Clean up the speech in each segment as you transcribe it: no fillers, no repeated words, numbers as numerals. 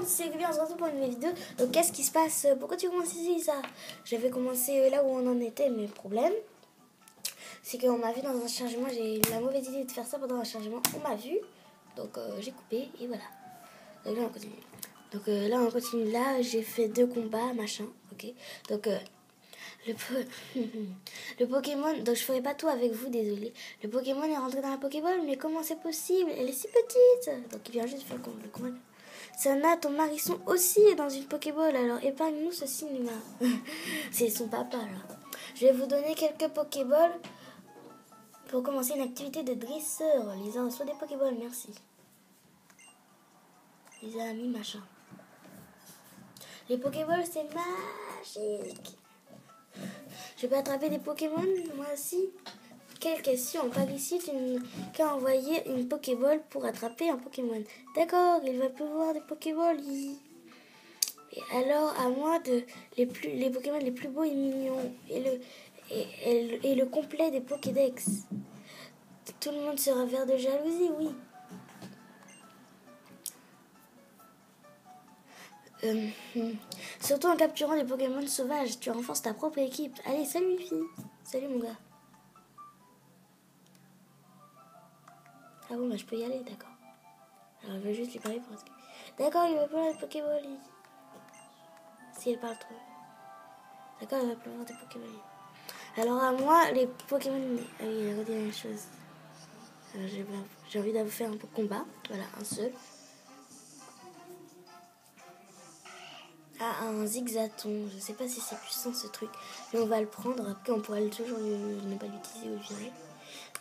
monde, c'est Gubi, on se retrouve pour une nouvelle vidéo. Donc qu'est-ce qui se passe? Pourquoi tu commences ici ça? J'avais commencé là où on en était, mais le problème, c'est qu'on m'a vu dans un chargement, j'ai eu la mauvaise idée de faire ça pendant un chargement, on m'a vu, donc j'ai coupé et voilà. Donc là on continue. Donc là on continue, là j'ai fait 2 combats, machin, ok. Donc le, le Pokémon, donc je ferai pas tout avec vous, désolé. Le Pokémon est rentré dans la Pokéball, mais comment c'est possible? Elle est si petite. Donc il vient juste faire le combat. Sana, ton marisson aussi est dans une Pokéball, alors épargne-nous ce cinéma. C'est son papa là. Je vais vous donner quelques Pokéballs pour commencer une activité de dresseur. Lisa reçoit des Pokéballs, merci. Lisa a mis machin. Les Pokéballs c'est magique. Je peux attraper des Pokémon, moi aussi. Quelle question? Par ici, tu qu'à envoyer une Pokéball pour attraper un Pokémon. D'accord, il va pleuvoir des Pokéballs. Et alors, à moi de les Pokémon les plus beaux et mignons et le complet des Pokédex. Tout le monde sera vert de jalousie, oui. Surtout en capturant des Pokémon sauvages, tu renforces ta propre équipe. Allez, salut fille. Salut mon gars. Ah bon, bah je peux y aller, d'accord. Alors je vais juste lui parler pour ce que... D'accord, il va pleuvoir des Pokéballs. Si elle parle trop. D'accord, il va pleuvoir des Pokéballs. Alors à moi, les Pokémon... Ah oui, il a redit la même chose. Alors j'ai envie d'avoir faire un peu combat. Voilà, un seul. Ah, un zigzaton. Je sais pas si c'est puissant ce truc. Mais on va le prendre. Après, on pourra toujours ne pas l'utiliser ou le virer.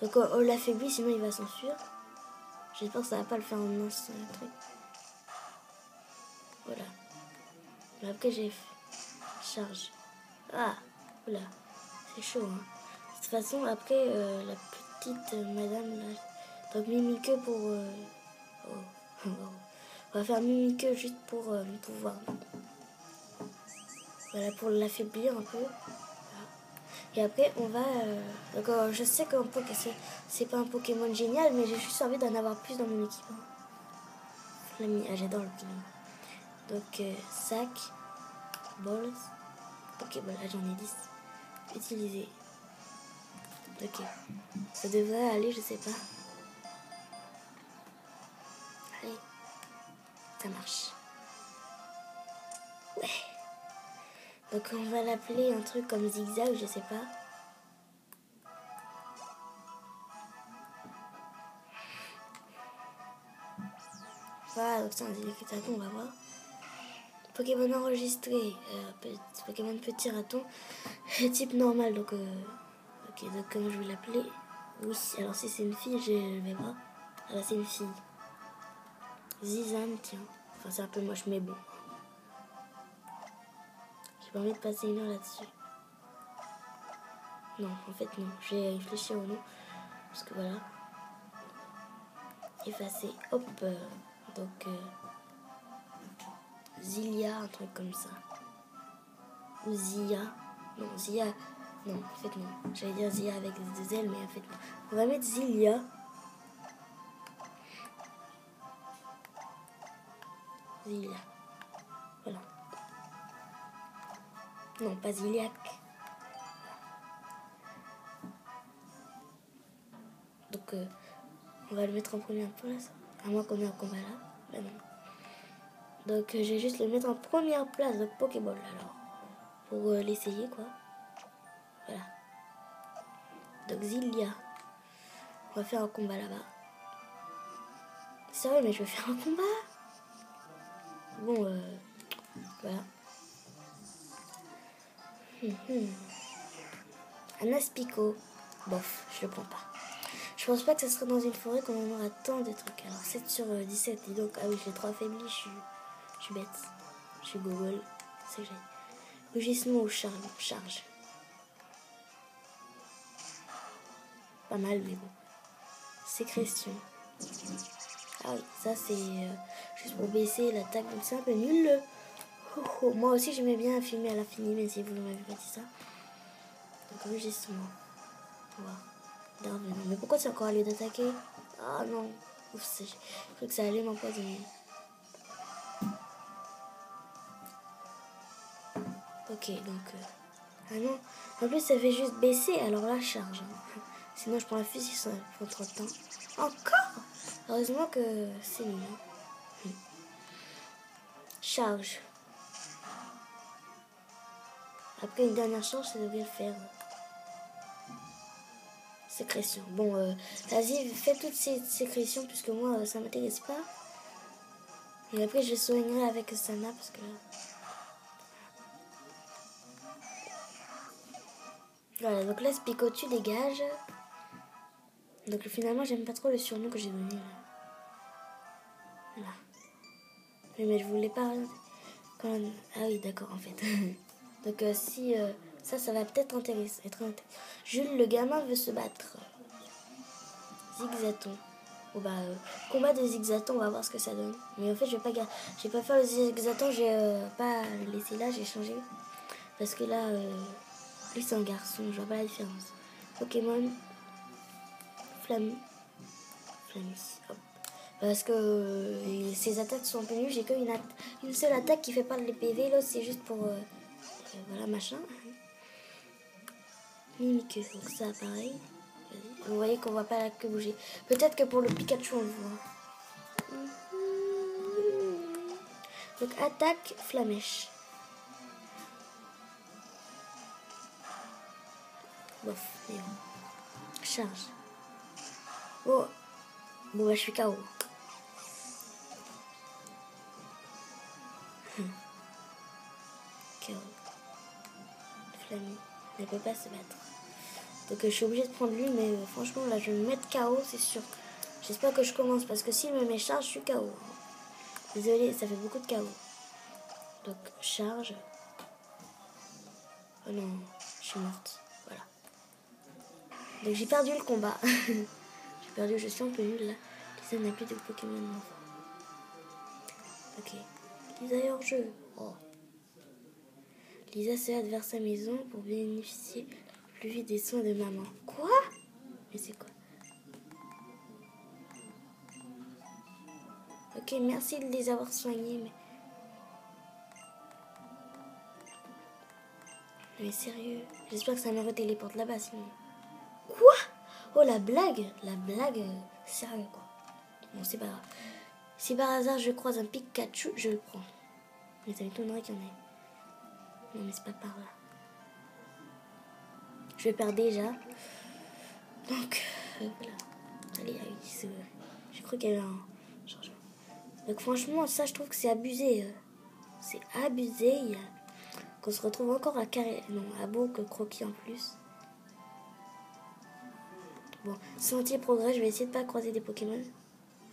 Donc on l'affaiblit, sinon il va s'enfuir. J'espère que ça va pas le faire en un seul truc. Voilà. Mais après, j'ai charge. Ah, oula. C'est chaud, hein. De toute façon, après, la petite madame, là, donc Mimique pour... oh. On va faire Mimique juste pour pouvoir... Voilà, pour l'affaiblir un peu. Voilà. Et après, on va... donc, je sais qu'un Poké, c'est pas un Pokémon génial, mais j'ai juste envie d'en avoir plus dans mon équipe. Ah, j'adore le Pokémon. Donc, sac, balls, Pokéball. Ah, j'en ai 10. Utiliser. Ok. Ça devrait aller, je sais pas. Allez. Ça marche. Ouais. Donc on va l'appeler un truc comme zigzag, je sais pas. Voilà, donc c'est un zigzag, on va voir. Pokémon enregistré. Pokémon petit raton. Type normal, donc... ok, donc comment je vais l'appeler? Oui, alors si c'est une fille, je vais voir. Ah bah c'est une fille. Zizane, tiens. Enfin c'est un peu moche, mais bon. J'ai pas envie de passer une heure là-dessus. Non, en fait non. Je vais réfléchir au nom. Parce que voilà. Effacer. Hop. Donc Zilia, un truc comme ça. Ou Zia. Non, Zia. Non, en fait non. J'allais dire Zia avec des ailes, mais en fait non. On va mettre Zilia. Zilia. Voilà. Non, pas Ziliac. Donc, on va le mettre en première place. À moins qu'on ait un combat là. Ben non. Donc, je vais juste le mettre en première place de Pokéball alors. Pour l'essayer, quoi. Voilà. Donc, Zilia. On va faire un combat là-bas. Sérieux, mais je vais faire un combat. Bon, voilà. Un Aspico. Bof, je le prends pas. Je pense pas que ce serait dans une forêt qu'on en aura tant de trucs. Alors 7 sur 17. Et donc, ah oui, je l'ai trop affaibli. Je suis bête. Je suis Google. C'est que j'ai. Rugissement ou charge. Pas mal, mais bon. Sécrétion. Ah oui, ça c'est juste pour baisser l'attaque. Donc c'est un peu nul. Moi aussi j'aimais bien filmer à l'infini, mais si vous ne m'avez pas dit ça. Donc rugissement. Voilà. Darwin. Mais pourquoi c'est encore à lieu d'attaquer? Ah non. Ouf, je crois que ça allait m'empoisonner. Ok, donc... ah non, en plus ça fait juste baisser, alors là charge. Hein. Sinon je prends la fusil, ça prend trop de temps. Encore. Heureusement que c'est mieux. Charge. Après une dernière charge, ça devrait le faire. Sécrétion. Bon, vas-y, fais toutes ces sécrétions puisque moi, ça m'intéresse pas. Et après, je soignerai avec Sana parce que là... Voilà, donc là, ce picotu dégage. Donc finalement, j'aime pas trop le surnom que j'ai donné là. Voilà. Mais je voulais pas... Quand... Ah oui, d'accord, en fait. Donc si... ça va peut-être être intéressant. Jules, le gamin, veut se battre. Zigzaton. Bon bah, combat de zigzaton, on va voir ce que ça donne. Mais en fait, je vais pas faire le zigzaton, je vais pas le laisser là, j'ai changé. Parce que là, lui c'est un garçon, je vois pas la différence. Pokémon, Flamme. Hop. Parce que ses attaques sont un peu nulles, j'ai qu'une seule attaque qui fait pas les PV, l'autre c'est juste pour... voilà, machin. Mimikyu, donc ça pareil. Vous voyez qu'on voit pas la queue bouger. Peut-être que pour le Pikachu on le voit. Donc attaque Flamèche. Bof, mais bon. Charge. Oh. Bon bah je suis KO. KO. Flammy. Elle peut pas se battre. Donc je suis obligée de prendre lui, mais franchement là je vais me mettre KO, c'est sûr. J'espère que je commence parce que s'il me met charge, je suis KO. Désolée, ça fait beaucoup de KO. Donc charge. Oh non, je suis morte. Voilà. Donc j'ai perdu le combat. J'ai perdu, je suis un peu nulle là. Lisa n'a plus de Pokémon. Ok. Lisa est hors jeu. Oh. Lisa se hâte vers sa maison pour bénéficier plus vite des soins de maman. Quoi? Mais c'est quoi? Ok, merci de les avoir soignés, mais sérieux, j'espère que ça me téléporte là-bas sinon. Quoi? Oh la blague, sérieux quoi. Bon c'est pas grave. Si par hasard je croise un Pikachu, je le prends. Mais ça m'étonnerait qu'il y en ait. Non mais c'est pas par là. Je perds déjà. Donc voilà. Allez, j'ai cru qu'il y avait un changement. Donc franchement ça je trouve que c'est abusé. C'est abusé. Qu'on se retrouve encore à carré. Non, à beau que croquis en plus. Bon, sentier progrès, je vais essayer de pas croiser des Pokémon.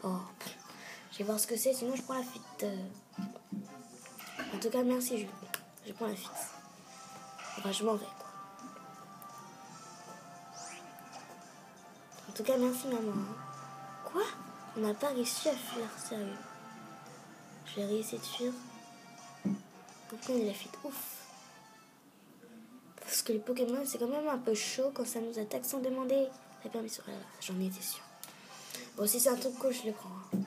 Oh, je vais voir ce que c'est, sinon je prends la fuite. En tout cas, merci, je prends la fuite. Enfin, je m'en vais, quoi. En tout cas, merci, maman. Quoi? On n'a pas réussi à fuir, sérieux. Je vais réessayer de fuir. Pourquoi on est la fuite? Ouf. Parce que les Pokémon, c'est quand même un peu chaud quand ça nous attaque sans demander la permission. Voilà, j'en étais sûre. Bon, si c'est un truc cool, je le prends. Hein.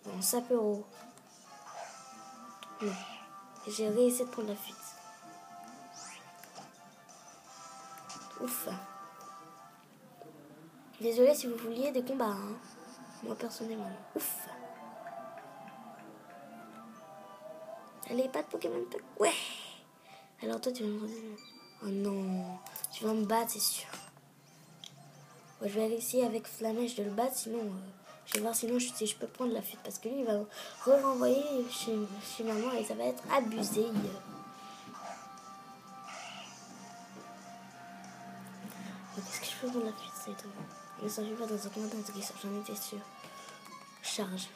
Bon, Sapero. Non. J'ai réessayé de prendre la fuite. Ouf. Désolée si vous vouliez des combats. Hein. Moi, personnellement. Ouf. Allez, pas de Pokémon. Ouais. Alors toi, tu vas me redire. Oh non. Tu vas me battre, c'est sûr. Ouais, je vais essayer avec Flamèche de le battre, sinon... je vais voir sinon si je peux prendre la fuite. Parce que lui, il va renvoyer chez maman et ça va être abusé. Est-ce que je peux prendre la fuite? C'est étonnant. Ne s'agit pas dans un commentaire d'intégrisseur, j'en étais sûre. Charge.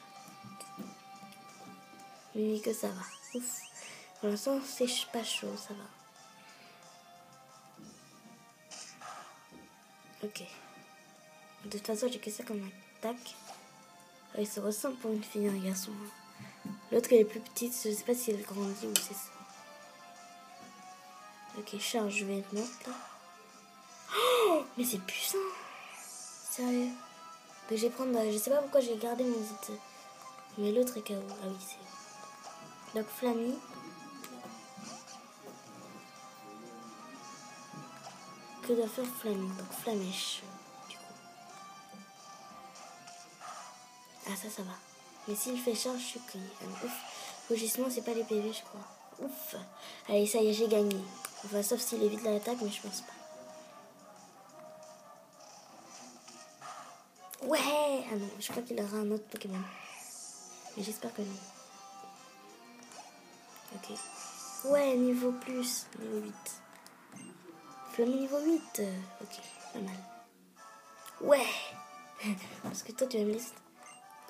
Mais que ça va. Ouf. Pour l'instant, c'est pas chaud, ça va. Ok. De toute façon, j'ai que ça comme attaque. Il se ressemble pour une fille et un garçon. L'autre, elle est plus petite. Je sais pas si elle grandit ou c'est ça. Ok, charge, je vais être morte là. Oh, mais c'est puissant. Sérieux. Donc, je vais prendre. Je sais pas pourquoi j'ai gardé mon zit. Mais l'autre est KO. Ah oui, c'est. Donc, Flammy. que doit faire Flammy. Donc Flamèche. Du coup. Ah ça va. Mais s'il fait charge, je suis pris. Ouf. Rugissement, c'est pas les PV, je crois. Ouf. Allez, ça y est, j'ai gagné. Enfin, sauf s'il évite l'attaque, mais je pense pas. Ouais. Ah non, je crois qu'il aura un autre Pokémon. Mais j'espère que non. Ok. Ouais, niveau plus. Niveau 8. Flamme niveau 8. Ok, pas mal. Ouais. Parce que toi, tu vas me laisser...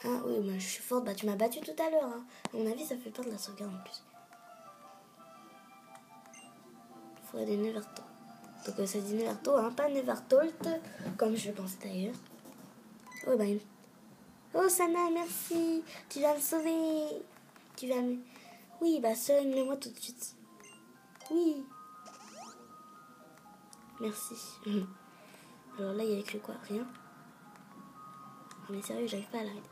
Ah oui, moi je suis forte. Bah, tu m'as battu tout à l'heure. Hein. À mon avis, ça fait peur de la sauvegarde en plus. Il faudrait des Neverto. Donc ça dit Neverto, hein, pas Nevertolt, comme je pense d'ailleurs. Oh, bah, oh, Sana, merci. Tu vas me sauver. Tu vas me... Oui, bah, soigne-le-moi tout de suite. Oui. Merci. Alors là, il y a écrit quoi? Rien. Oh, mais sérieux, j'arrive pas à l'arrêter.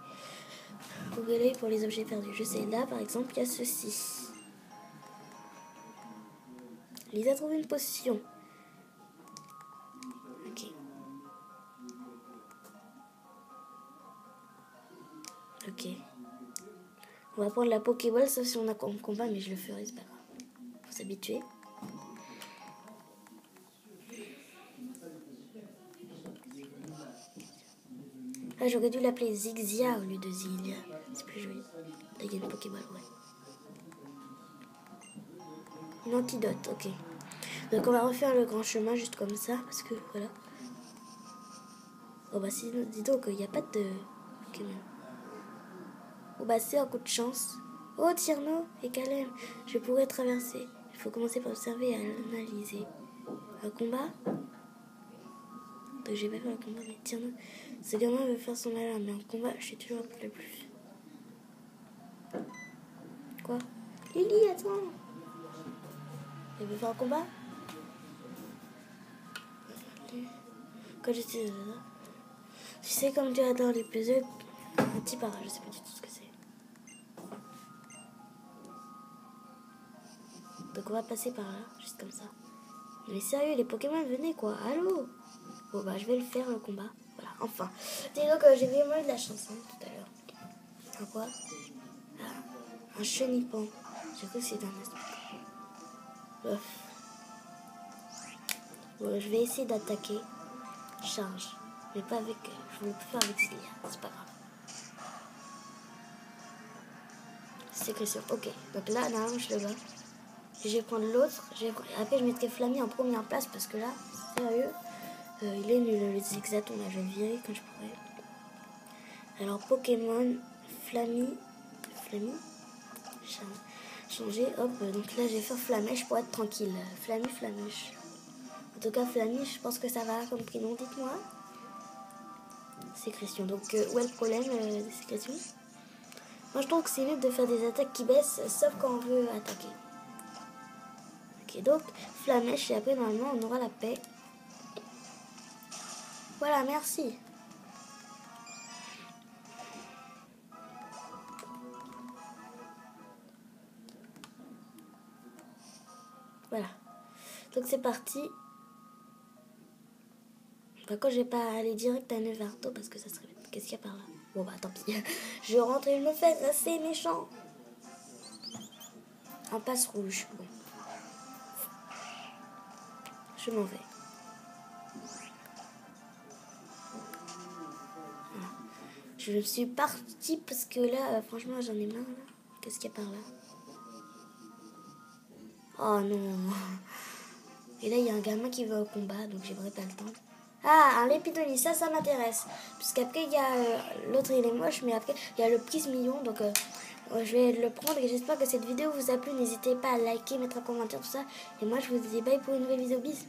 Ouvrez-l'œil pour les objets perdus. Je sais, là, par exemple, il y a ceci. Lisa trouve une potion. Ok. Ok. On va prendre la Pokéball, sauf si on a combat, mais je le ferai, c'est pas grave. Faut s'habituer. Ah, j'aurais dû l'appeler Zigzia au lieu de Zilia. C'est plus joli. Là, il y a une Pokéball, ouais. Une antidote, ok. Donc, on va refaire le grand chemin juste comme ça, parce que, voilà. Oh, bah, si, dis donc, il n'y a pas de Pokémon. Oh, bah, c'est un coup de chance. Oh, Tierno et Kalem, je pourrais traverser. Il faut commencer par observer et analyser. Un combat? Donc, j'ai pas fait un combat, mais Tierno. Ce gamin veut faire son malin, mais en combat, je suis toujours le plus. Quoi? Lily, attends! Elle veut faire un combat? Quand j'étais là, tu sais, comme tu adores les puzzles, un petit para, je sais pas du tout ce que c'est. Donc on va passer par là, juste comme ça. Mais sérieux, les Pokémon, venez quoi, allô? Bon bah je vais le faire le combat, voilà, enfin. Dis donc j'ai vraiment eu de la chance hein, tout à l'heure. Un quoi? Ah, un chenipan. J'ai cru que c'était un aspect. Bon, je vais essayer d'attaquer. Charge. Mais pas avec... je ne peux pas avec Zilia, c'est pas grave. Sécrétion, ok. Donc là, normalement, je le bats. Je vais prendre l'autre. Après, je mettrai Flammy en première place parce que là, sérieux, il est nul. Le Zigzaton, là, je vais le virer quand je pourrai. Alors, Pokémon, Flammy, changer, hop. Donc là, je vais faire Flamèche pour être tranquille. Flammy, Flamèche. En tout cas, Flammy, je pense que ça va comme prénom, dites-moi. Sécrétion. Donc, où est le problème des sécrétions? Moi, je trouve que c'est mieux de faire des attaques qui baissent, sauf quand on veut attaquer. Ok, donc, Flamèche, et après, normalement, on aura la paix. Voilà, merci. Voilà. Donc, c'est parti. Par contre, je vais pas aller direct à Neverto parce que ça serait... Qu'est-ce qu'il y a par là? Bon, bah, tant pis. Je rentre et je me fais assez méchant. Un passe rouge. Bon. Je m'en vais. Voilà. Je suis partie parce que là, franchement, j'en ai marre. Qu'est-ce qu'il y a par là? Oh non. Et là, il y a un gamin qui va au combat, donc j'aimerais pas le temps. Ah, un Lépidonie, ça m'intéresse. Puisqu'après, il y a... l'autre, il est moche, mais après, il y a le Prismillon. Donc, je vais le prendre et j'espère que cette vidéo vous a plu. N'hésitez pas à liker, mettre un commentaire, tout ça. Et moi, je vous dis bye pour une nouvelle vidéo. Bis.